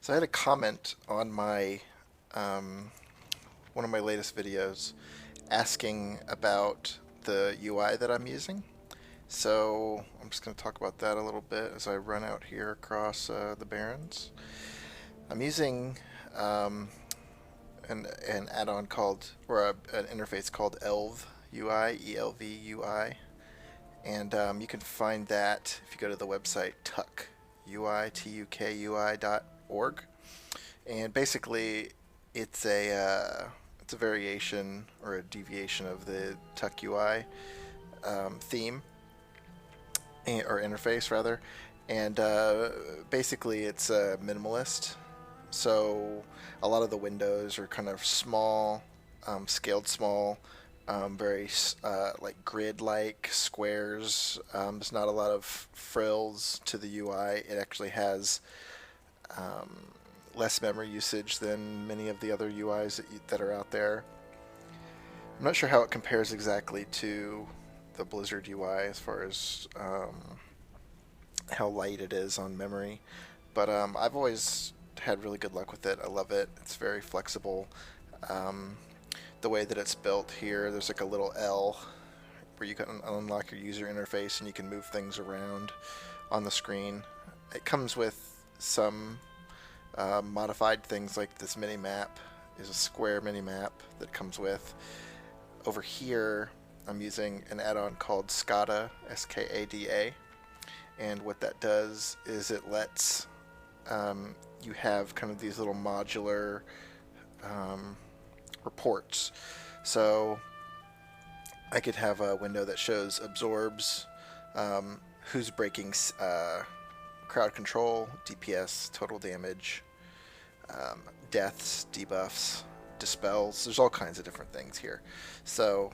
So I had a comment on my one of my latest videos asking about the UI that I'm using. So I'm just going to talk about that a little bit as I run out here across the Barrens. I'm using an add-on called, or an interface called ELV UI, ELV UI, and you can find that if you go to the website tukuiui.org. And basically, it's a variation or a deviation of the Tuck UI theme or interface rather, and basically it's minimalist. So a lot of the windows are kind of small, scaled small, very like grid-like squares. There's not a lot of frills to the UI. It actually has less memory usage than many of the other UIs that are out there. I'm not sure how it compares exactly to the Blizzard UI as far as how light it is on memory, but I've always had really good luck with it. I love it. It's very flexible. Um, the way that it's built here, there's like a little L where you can unlock your user interface and you can move things around on the screen. It comes with some modified things, like this mini map is a square mini map that comes with. Over here I'm using an add-on called SCADA, SKADA, and what that does is it lets you have kind of these little modular reports. So I could have a window that shows absorbs, who's breaking crowd control, DPS, total damage, deaths, debuffs, dispels. There's all kinds of different things here. So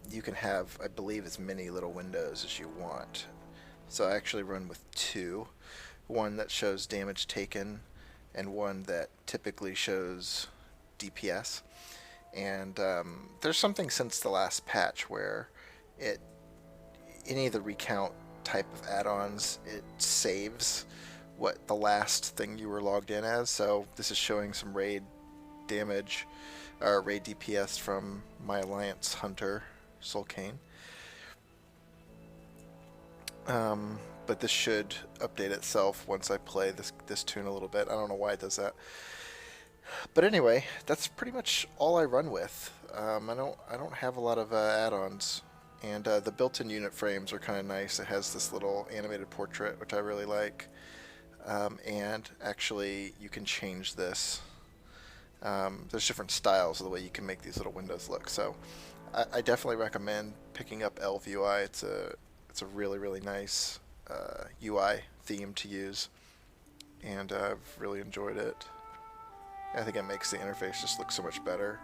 you can have, I believe, as many little windows as you want. So I actually run with two. One that shows damage taken and one that typically shows DPS. And there's something since the last patch where any of the recount type of add-ons, it saves what the last thing you were logged in as. So this is showing some raid damage or raid DPS from my Alliance Hunter, Solkane. But this should update itself once I play this tune a little bit. I don't know why it does that. But anyway, that's pretty much all I run with. I don't have a lot of add-ons, and the built-in unit frames are kind of nice. It has this little animated portrait, which I really like. And actually, you can change this. There's different styles of the way you can make these little windows look. So I definitely recommend picking up ELV-UI. It's a really, really nice UI theme to use, and I've really enjoyed it. I think it makes the interface just look so much better.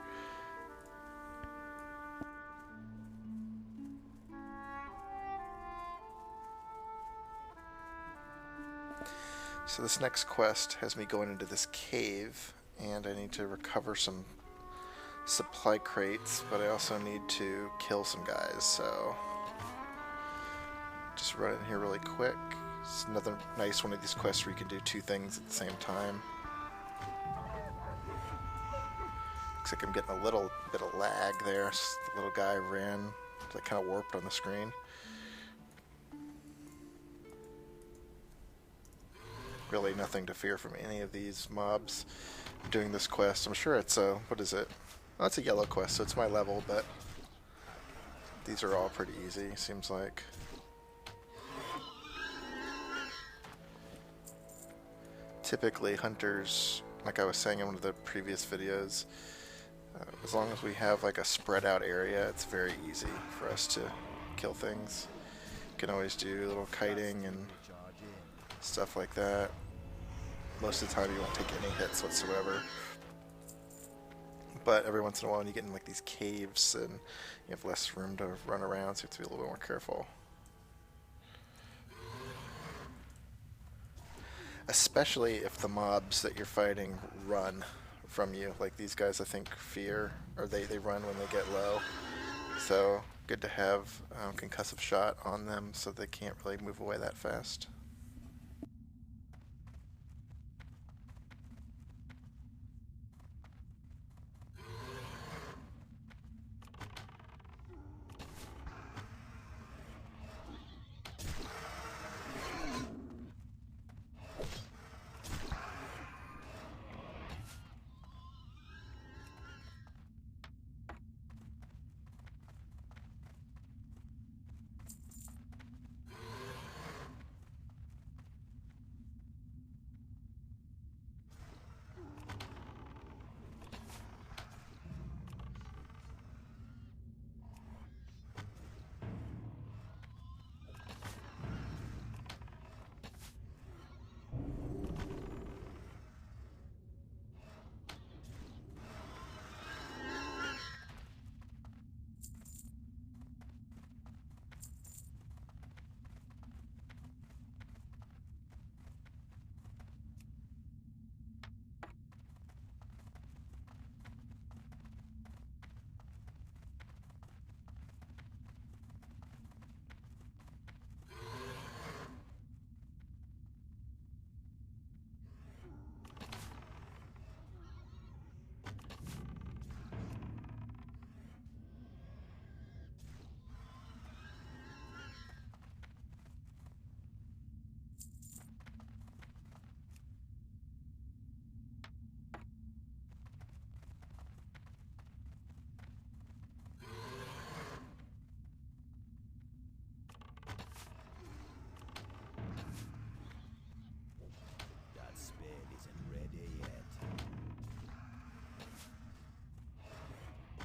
So this next quest has me going into this cave, and I need to recover some supply crates, but I also need to kill some guys, so just run in here really quick. It's another nice one of these quests where you can do two things at the same time. Looks like I'm getting a little bit of lag there. The little guy ran, like kind of warped on the screen. Really nothing to fear from any of these mobs doing this quest. I'm sure it's a, what is it? Oh, it's a yellow quest, so it's my level, but these are all pretty easy, seems like. Typically, hunters, like I was saying in one of the previous videos, as long as we have like a spread out area, it's very easy for us to kill things. You can always do a little kiting and stuff like that. Most of the time you won't take any hits whatsoever. But every once in a while when you get in like these caves and you have less room to run around, so you have to be a little bit more careful. Especially if the mobs that you're fighting run from you. Like these guys, I think, fear, or they run when they get low. So good to have concussive shot on them so they can't really move away that fast.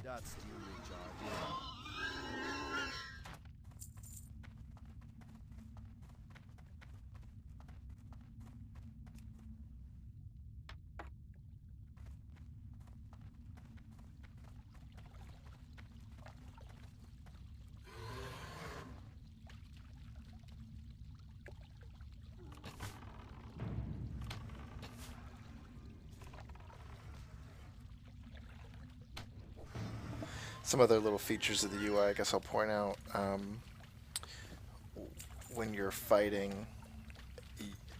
Steal your job, yeah. Some other little features of the UI I guess I'll point out. When you're fighting,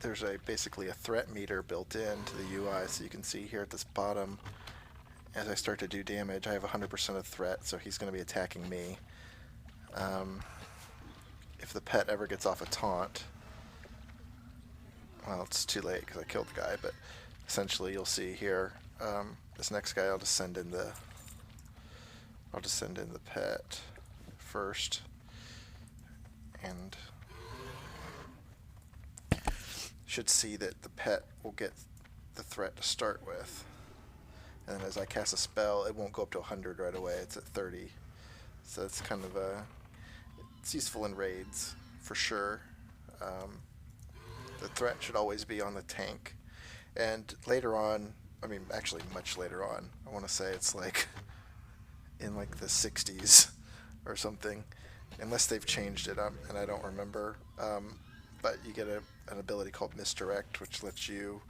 there's basically a threat meter built into the UI, so you can see here at this bottom, as I start to do damage, I have 100% of threat, so he's going to be attacking me. If the pet ever gets off a taunt, well, it's too late because I killed the guy, but essentially you'll see here, this next guy I'll just send in the pet first, and should see that the pet will get the threat to start with, and then as I cast a spell, it won't go up to 100 right away. It's at 30, so it's kind of it's useful in raids for sure. The threat should always be on the tank, and later on, I mean actually much later on, I want to say it's like in like the 60s or something, unless they've changed it, and I don't remember. But you get an ability called Misdirect, which lets you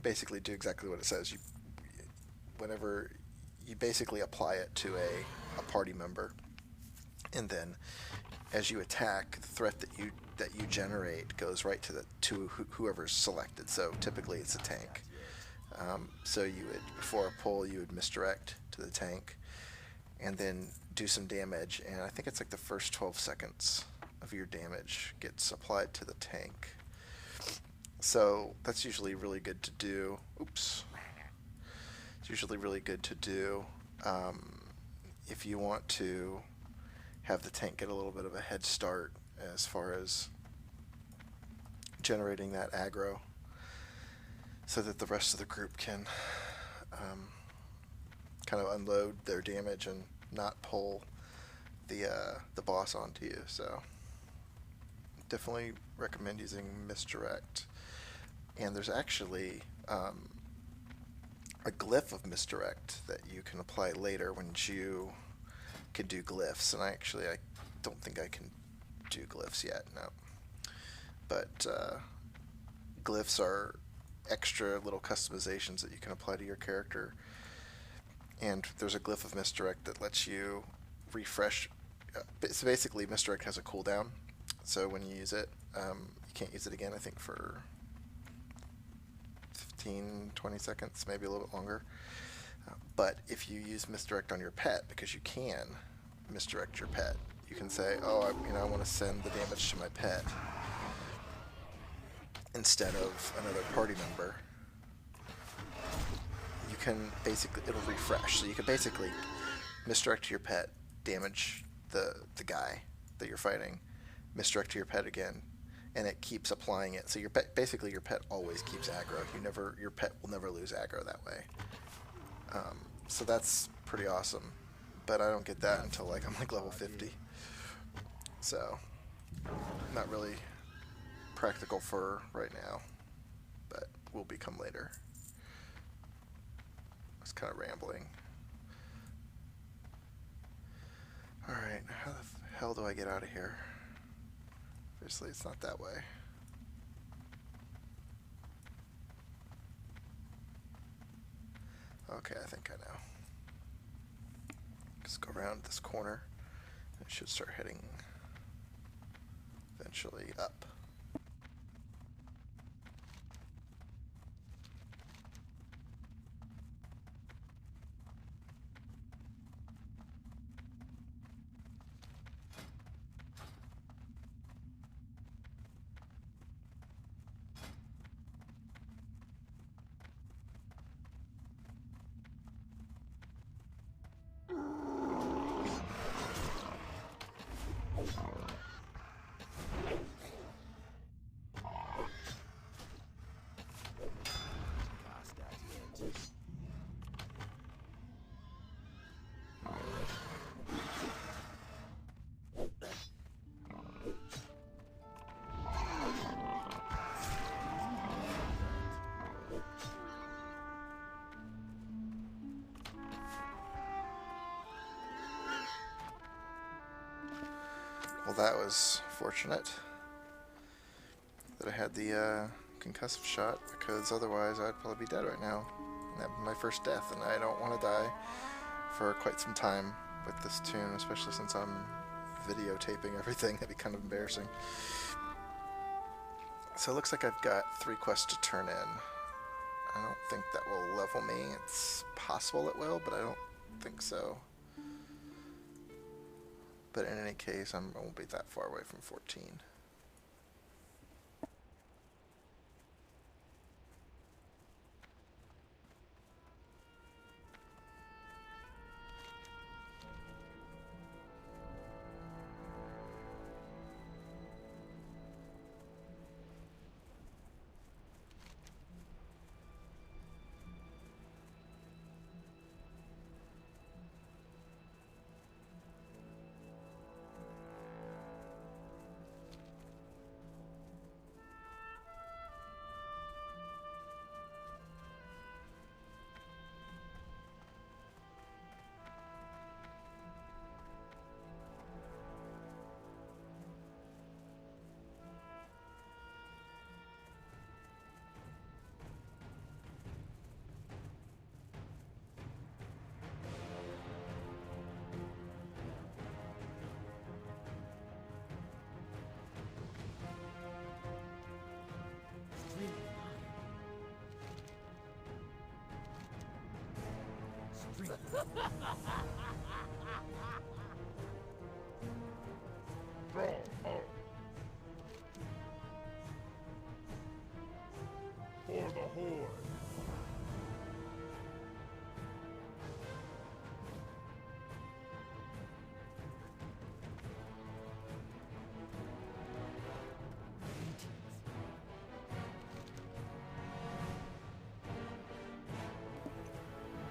basically do exactly what it says. Whenever you basically apply it to a party member, and then as you attack, the threat that you generate goes right to whoever's selected. So typically it's a tank. So you would, before a pull, you would misdirect to the tank, and then do some damage. And I think it's like the first 12 seconds of your damage gets applied to the tank. So that's usually really good to do. Oops. It's usually really good to do if you want to have the tank get a little bit of a head start as far as generating that aggro, so that the rest of the group can kind of unload their damage and not pull the boss onto you. So definitely recommend using Misdirect. And there's actually a glyph of Misdirect that you can apply later when you can do glyphs. And I don't think I can do glyphs yet, no. But glyphs are extra little customizations that you can apply to your character. And there's a glyph of Misdirect that lets you refresh. So basically, Misdirect has a cooldown. So when you use it, you can't use it again, I think, for 15, 20 seconds, maybe a little bit longer. But if you use Misdirect on your pet, because you can misdirect your pet, you can say, oh, I want to send the damage to my pet instead of another party member. You can basically, it'll refresh. So you can basically misdirect to your pet, damage the guy that you're fighting, misdirect to your pet again, and it keeps applying it. So your pet, basically your pet always keeps aggro. Your pet will never lose aggro that way. So that's pretty awesome. But I don't get that until I'm level 50. So not really practical for right now, but will become later. I was kind of rambling. Alright, how the hell do I get out of here? Obviously it's not that way. Okay, I think I know. Just go around this corner, and it should start heading eventually up. Well, that was fortunate that I had the concussive shot, because otherwise I'd probably be dead right now. And that'd be my first death, and I don't want to die for quite some time with this tune, especially since I'm videotaping everything. That'd be kind of embarrassing. So it looks like I've got 3 quests to turn in. I don't think that will level me. It's possible it will, but I don't think so. But in any case, I won't be that far away from 14. For the horde.